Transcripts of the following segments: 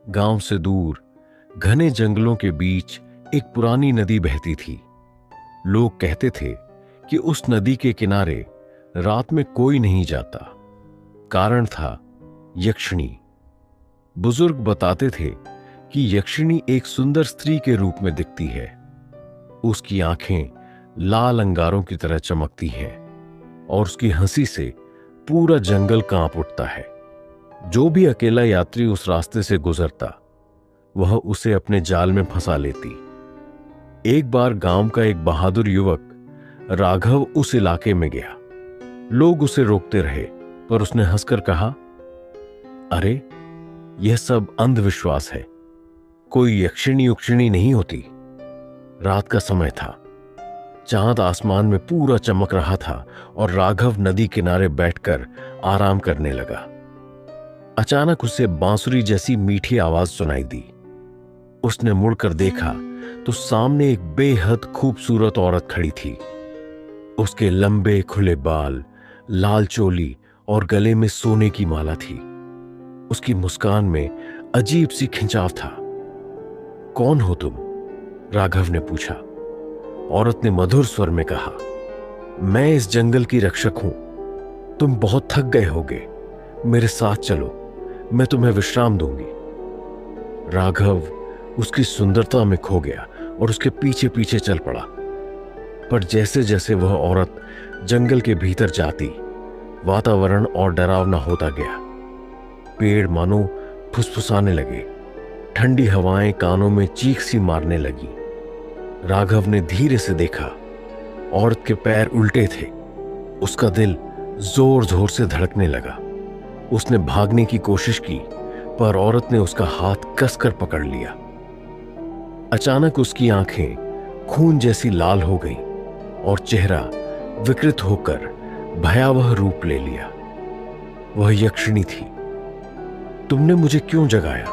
गांव से दूर घने जंगलों के बीच एक पुरानी नदी बहती थी। लोग कहते थे कि उस नदी के किनारे रात में कोई नहीं जाता। कारण था यक्षिणी। बुजुर्ग बताते थे कि यक्षिणी एक सुंदर स्त्री के रूप में दिखती है। उसकी आंखें लाल अंगारों की तरह चमकती हैं और उसकी हंसी से पूरा जंगल कांप उठता है। जो भी अकेला यात्री उस रास्ते से गुजरता वह उसे अपने जाल में फंसा लेती। एक बार गांव का एक बहादुर युवक राघव उस इलाके में गया। लोग उसे रोकते रहे पर उसने हंसकर कहा, अरे यह सब अंधविश्वास है, कोई यक्षिणी उक्षिणी नहीं होती। रात का समय था, चांद आसमान में पूरा चमक रहा था और राघव नदी किनारे बैठकर आराम करने लगा। अचानक उसे बांसुरी जैसी मीठी आवाज सुनाई दी। उसने मुड़कर देखा तो सामने एक बेहद खूबसूरत औरत खड़ी थी। उसके लंबे खुले बाल, लाल चोली और गले में सोने की माला थी। उसकी मुस्कान में अजीब सी खिंचाव था। कौन हो तुम? राघव ने पूछा। औरत ने मधुर स्वर में कहा, मैं इस जंगल की रक्षक हूं। तुम बहुत थक गए होगे, मेरे साथ चलो, मैं तुम्हें विश्राम दूंगी। राघव उसकी सुंदरता में खो गया और उसके पीछे पीछे चल पड़ा। पर जैसे जैसे वह औरत जंगल के भीतर जाती, वातावरण और डरावना होता गया। पेड़ मानो फुसफुसाने लगे, ठंडी हवाएं कानों में चीख सी मारने लगी। राघव ने धीरे से देखा, औरत के पैर उल्टे थे। उसका दिल जोर जोर से धड़कने लगा। उसने भागने की कोशिश की पर औरत ने उसका हाथ कसकर पकड़ लिया। अचानक उसकी आंखें खून जैसी लाल हो गईं और चेहरा विकृत होकर भयावह रूप ले लिया। वह यक्षिणी थी। तुमने मुझे क्यों जगाया?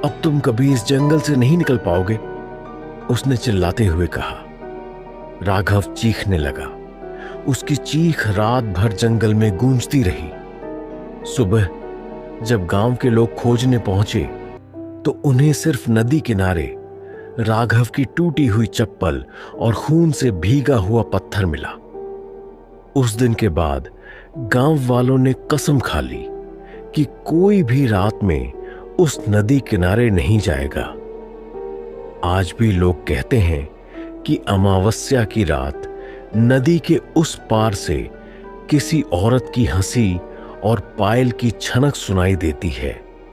अब तुम कभी इस जंगल से नहीं निकल पाओगे, उसने चिल्लाते हुए कहा। राघव चीखने लगा। उसकी चीख रात भर जंगल में गूंजती रही। सुबह जब गांव के लोग खोजने पहुंचे तो उन्हें सिर्फ नदी किनारे राघव की टूटी हुई चप्पल और खून से भीगा हुआ पत्थर मिला। उस दिन के बाद गांव वालों ने कसम खा ली कि कोई भी रात में उस नदी किनारे नहीं जाएगा। आज भी लोग कहते हैं कि अमावस्या की रात नदी के उस पार से किसी औरत की हंसी और पायल की छनक सुनाई देती है।